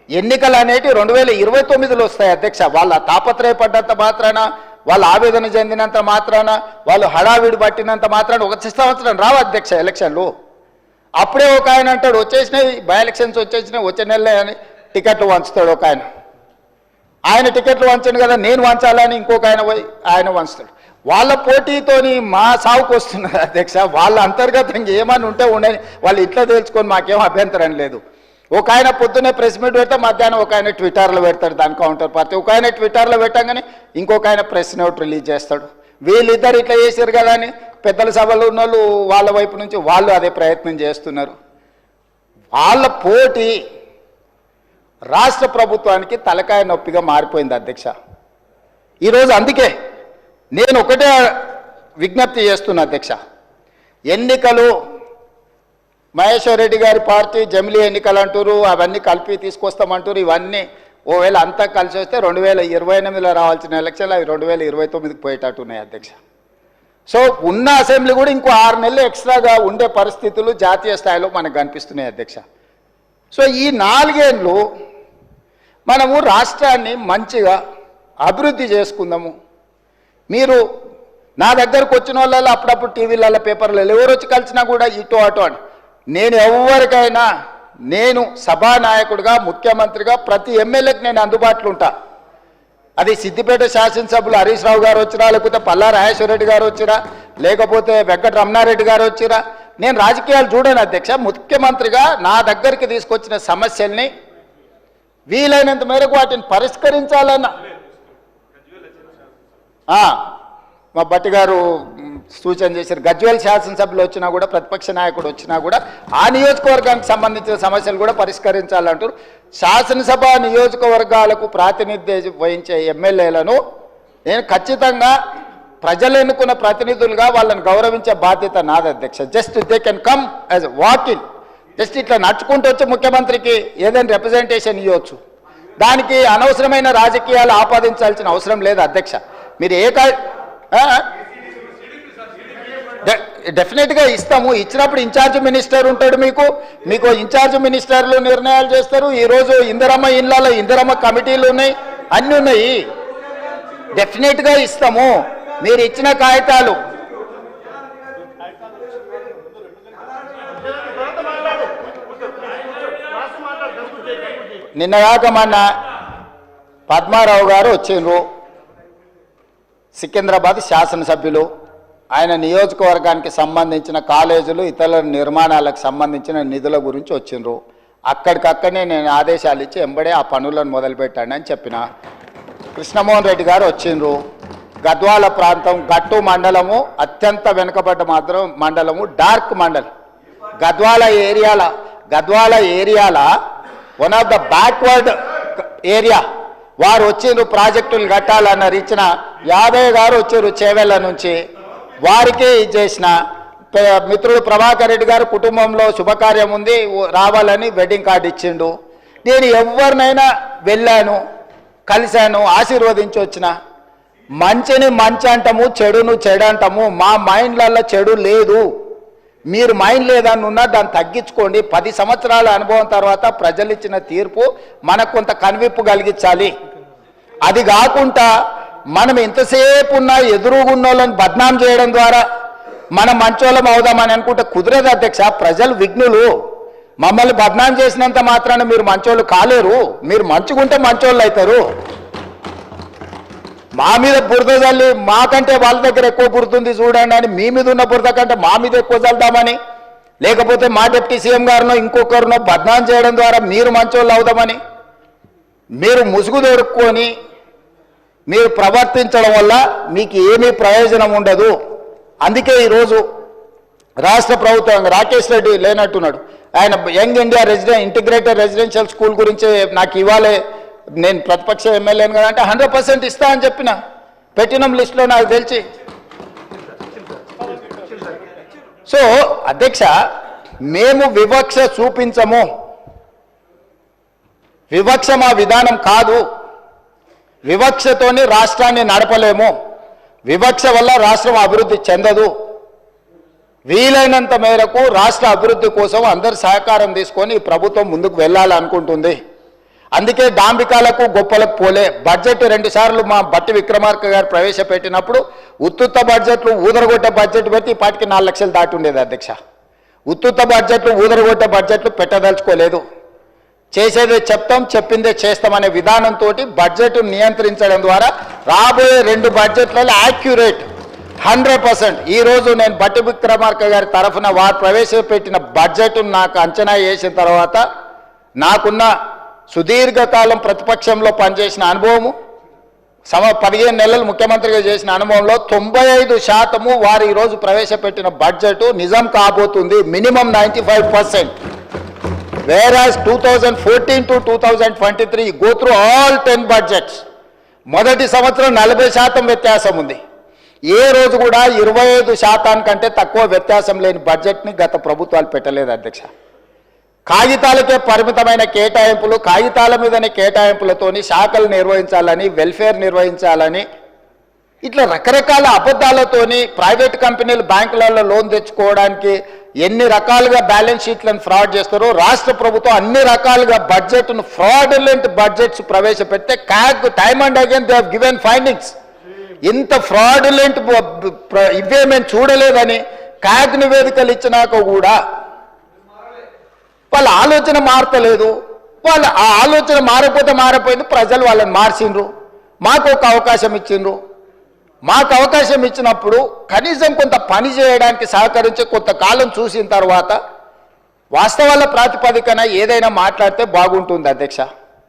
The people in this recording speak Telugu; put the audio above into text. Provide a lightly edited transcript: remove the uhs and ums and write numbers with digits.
ఎన్నికలు అనేవి 2029లో వస్తాయి అధ్యక్ష. వాళ్ళ తాపత్రయపడ్డంత మాత్రాన, వాళ్ళు ఆవేదన చెందినంత మాత్రాన, వాళ్ళు హడావిడి పట్టినంత మాత్రాన ఒక సంవత్సరం రావు అధ్యక్ష ఎలక్షన్లు. అప్పుడే ఒక ఆయన అంటాడు వచ్చేసినాయి బై ఎలక్షన్స్ వచ్చేసినాయి వచ్చే నెలలే అని టికెట్లు వంచుతాడు ఒక ఆయన. ఆయన టికెట్లు వంచండి కదా నేను వంచాలని ఇంకొక ఆయన వంచుతాడు. వాళ్ళ పోటీతోని మా సాగుకు వస్తున్నారు అధ్యక్ష. వాళ్ళ అంతర్గతంగా ఏమని ఉంటే ఉండని వాళ్ళు ఇట్లా తెలుసుకొని మాకేం అభ్యంతరం లేదు. ఒక ఆయన పొద్దున్నే ప్రెస్ మీట్ పెడితే మధ్యాహ్నం ఒక ఆయన ట్విట్టర్లో పెడతాడు దాని కౌంటర్ పార్టీ. ఒక ఆయన ట్విట్టర్లో పెట్టగానే ఇంకొక ఆయన ప్రెస్ నోట్ రిలీజ్ చేస్తాడు. వీళ్ళిద్దరు ఇట్లా చేశారు కదా అని పెద్దల సభలో ఉన్న వాళ్ళు వాళ్ళ వైపు నుంచి వాళ్ళు అదే ప్రయత్నం చేస్తున్నారు. వాళ్ళ పోటీ రాష్ట్ర ప్రభుత్వానికి తలకాయ నొప్పిగా మారిపోయింది అధ్యక్ష ఈరోజు. అందుకే నేను ఒకటే విజ్ఞప్తి చేస్తున్నా అధ్యక్ష, ఎన్నికలు మహేశ్వర్ రెడ్డి గారి పార్టీ జమిలీ ఎన్నికలు అంటారు, అవన్నీ కలిపి తీసుకొస్తామంటారు. ఇవన్నీ ఓవేళ అంతా కలిసి వస్తే 2028లో రావాల్సిన ఎలక్షన్లు అవి 2029కి పోయేటట్టు ఉన్నాయి అధ్యక్ష. సో ఉన్న అసెంబ్లీ కూడా ఇంకో 6 నెలలు ఎక్స్ట్రాగా ఉండే పరిస్థితులు జాతీయ స్థాయిలో మనకు కనిపిస్తున్నాయి అధ్యక్ష. సో ఈ 4 ఏళ్ళు మనము రాష్ట్రాన్ని మంచిగా అభివృద్ధి చేసుకుందాము. మీరు నా దగ్గరకు వచ్చిన వాళ్ళలో అప్పుడప్పుడు టీవీలలో పేపర్లలో ఎవరు వచ్చి కలిసినా కూడా ఇటు అటు అని నేను ఎవరికైనా నేను సభానాయకుడిగా ముఖ్యమంత్రిగా ప్రతి ఎమ్మెల్యేకి నేను అందుబాటులో ఉంటా. అది సిద్దిపేట శాసనసభ్యులు హరీష్ రావు గారు వచ్చినా, లేకపోతే పల్లా రాజేశ్వరరెడ్డి గారు వచ్చినా, లేకపోతే వెంకట రమణారెడ్డి గారు వచ్చినా, నేను రాజకీయాలు చూడను అధ్యక్ష. ముఖ్యమంత్రిగా నా దగ్గరికి తీసుకొచ్చిన సమస్యల్ని వీలైనంత మేరకు వాటిని పరిష్కరించాలన్న మా భట్టి గారు సూచన చేశారు. గజ్వేల్ శాసనసభ్యులు వచ్చినా కూడా, ప్రతిపక్ష నాయకుడు వచ్చినా కూడా ఆ నియోజకవర్గానికి సంబంధించిన సమస్యలు కూడా పరిష్కరించాలంటారు. శాసనసభ నియోజకవర్గాలకు ప్రాతినిధ్యం వహించే ఎమ్మెల్యేలను నేను ఖచ్చితంగా ప్రజలు ఎన్నుకున్న ప్రతినిధులుగా వాళ్ళని గౌరవించే బాధ్యత నాది అధ్యక్ష. Just they can come as walking, just ఇట్లా నడుచుకుంటూ వచ్చి ముఖ్యమంత్రికి ఏదైనా రిప్రజెంటేషన్ ఇవ్వచ్చు. దానికి అనవసరమైన రాజకీయాలు ఆపాదించాల్సిన అవసరం లేదు అధ్యక్ష. మీరు డెఫినెట్గా ఇస్తాము. ఇచ్చినప్పుడు ఇన్ఛార్జ్ మినిస్టర్ ఉంటాడు, మీకు ఇన్ఛార్జ్ మినిస్టర్లు నిర్ణయాలు చేస్తారు. ఈరోజు ఇందిరమ్మ ఇళ్ళలో ఇందిరమ్మ కమిటీలు ఉన్నాయి, అన్నీ ఉన్నాయి. డెఫినెట్గా ఇస్తాము. మీరు ఇచ్చిన కాగితాలు నిన్నగాక మొన్న పద్మారావు గారు వచ్చిండ్రు, సికింద్రాబాద్ శాసనసభ్యులు. ఆయన నియోజకవర్గానికి సంబంధించిన కాలేజీలు ఇతర నిర్మాణాలకు సంబంధించిన నిధుల గురించి వచ్చిండ్రు. అక్కడికక్కడనే నేను ఆదేశాలు ఇచ్చి ఎంబడే ఆ పనులను మొదలుపెట్టాను అని చెప్పిన. కృష్ణమోహన్ రెడ్డి గారు వచ్చిండ్రు. గద్వాల ప్రాంతం గట్టు మండలము అత్యంత వెనుకబడ్డ మండలము, డార్క్ మండలం. గద్వాల ఏరియాల one of the backward area. వారు వచ్చిండ్రు ప్రాజెక్టులు కట్టాలన్నారు. ఇచ్చిన యాదయ్య గారు వచ్చారు చేవెళ్ళ నుంచి, వారికి ఇచ్చేసిన. మిత్రుడు ప్రభాకర్ రెడ్డి గారు కుటుంబంలో శుభకార్యం ఉంది రావాలని వెడ్డింగ్ కార్డు ఇచ్చిండు. నేను ఎవరినైనా వెళ్ళాను, కలిశాను, ఆశీర్వదించి వచ్చిన. మంచిని మంచి అంటాము, చెడును చెడు అంటాము. మా మైండ్లలో చెడు లేదు. మీరు మైండ్ లేదని ఉన్నా దాన్ని తగ్గించుకోండి. 10 సంవత్సరాల అనుభవం తర్వాత ప్రజలు ఇచ్చిన తీర్పు మనకు కొంత కనువిప్పు కలిగించాలి. అది కాకుండా మనం ఎంతసేపు ఉన్నా ఎదురుగున్న వాళ్ళని బద్నాం చేయడం ద్వారా మనం మంచోళ్ళం అవుదామని అనుకుంటే కుదరదు అధ్యక్ష. ప్రజలు విఘ్నులు. మమ్మల్ని బద్నాం చేసినంత మాత్రాన మీరు మంచోళ్ళు కాలేరు. మీరు మంచుకుంటే మంచోళ్ళు అవుతారు. మా మీద బురద చల్లి మాకంటే వాళ్ళ దగ్గర ఎక్కువ బురదుంది చూడండి అని మీ మీద ఉన్న బురద కంటే మా మీద ఎక్కువ చల్దామని, లేకపోతే మా డిప్యూటీ సీఎం గారినో ఇంకొకరినో బద్నాం చేయడం ద్వారా మీరు మంచోళ్ళు అవుదామని మీరు ముసుగు దొరుకుని మీరు ప్రవర్తించడం వల్ల మీకు ఏమీ ప్రయోజనం ఉండదు. అందుకే ఈరోజు రాష్ట్ర ప్రభుత్వం రాకేష్ రెడ్డి లేనట్టున్నాడు. ఆయన young India integrated residential school గురించి నాకు ఇవ్వాలి, నేను ప్రతిపక్ష ఎమ్మెల్యేను కదా అంటే 100% ఇస్తా అని చెప్పిన. పెట్టినం లిస్టులో నాకు తెలిసి. సో అధ్యక్ష, మేము వివక్ష చూపించము. వివక్ష మా విధానం కాదు. వివక్షతోని రాష్ట్రాన్ని నడపలేము. వివక్ష వల్ల రాష్ట్రం అభివృద్ధి చెందదు. వీలైనంత మేరకు రాష్ట్ర అభివృద్ధి కోసం అందరి సహకారం తీసుకొని ప్రభుత్వం ముందుకు వెళ్ళాలనుకుంటుంది. అందుకే డాంబికాలకు గొప్పలకు పోలే. బడ్జెట్ 2 సార్లు మా బట్టి విక్రమార్క గారు ప్రవేశపెట్టినప్పుడు ఉత్తుత్త బడ్జెట్లు ఊదరగొట్టే బడ్జెట్ పెట్టి ఇప్పటికి 4 లక్షలు దాటి ఉండేది అధ్యక్ష. ఉత్తుత్త బడ్జెట్లు ఊదరగొట్టే బడ్జెట్లు పెట్టదలుచుకోలేదు. చేసేదే చెప్తాం, చెప్పిందే చేస్తామనే విధానంతో బడ్జెట్ నియంత్రించడం ద్వారా రాబోయే 2 బడ్జెట్లలో యాక్యురేట్ 100%. ఈరోజు నేను బట్టి విక్రమార్క గారి తరఫున వారు ప్రవేశపెట్టిన బడ్జెట్ నాకు అంచనా వేసిన తర్వాత నాకున్న సుదీర్ఘకాలం ప్రతిపక్షంలో పనిచేసిన అనుభవము, 15 నెలలు ముఖ్యమంత్రిగా చేసిన అనుభవంలో 95% వారు ఈరోజు ప్రవేశపెట్టిన బడ్జెట్ నిజం కాబోతుంది. Minimum 95%. Whereas 2014 to 2023 go through all 10 budgets. మొదటి సంవత్సరం 40% వ్యత్యాసం ఉంది. ఏ రోజు కూడా 25% కంటే తక్కువ వ్యత్యాసం లేని బడ్జెట్ని గత ప్రభుత్వాలు పెట్టలేదు అధ్యక్ష. కాగితాలకే పరిమితమైన కేటాయింపులు, కాగితాల మీదనే కేటాయింపులతోని శాఖలు నిర్వహించాలని, వెల్ఫేర్ నిర్వహించాలని, ఇట్లా రకరకాల అబద్ధాలతోని ప్రైవేట్ కంపెనీలు బ్యాంకులలో లోన్ తెచ్చుకోవడానికి ఎన్ని రకాలుగా బ్యాలెన్స్ షీట్లను ఫ్రాడ్ చేస్తారో రాష్ట్ర ప్రభుత్వం అన్ని రకాలుగా బడ్జెట్ను ఫ్రాడులెంట్ బడ్జెట్స్ ప్రవేశపెడితే CAG time and again they have given findings. ఇంత ఫ్రాడులెంట్ ఇవే మేము చూడలేదని క్యాగ్ నివేదికలు ఇచ్చినాక కూడా వాళ్ళ ఆలోచన మారతలేదు. వాళ్ళ ఆ ఆలోచన మారిపోయింది. ప్రజలు వాళ్ళని మార్చిండ్రు, మాకు ఒక అవకాశం ఇచ్చిండ్రు. మాకు అవకాశం ఇచ్చినప్పుడు కనీసం కొంత పని చేయడానికి సహకరించి కొంతకాలం చూసిన తర్వాత వాస్తవాల ప్రాతిపదికన ఏదైనా మాట్లాడితే బాగుంటుంది అధ్యక్ష.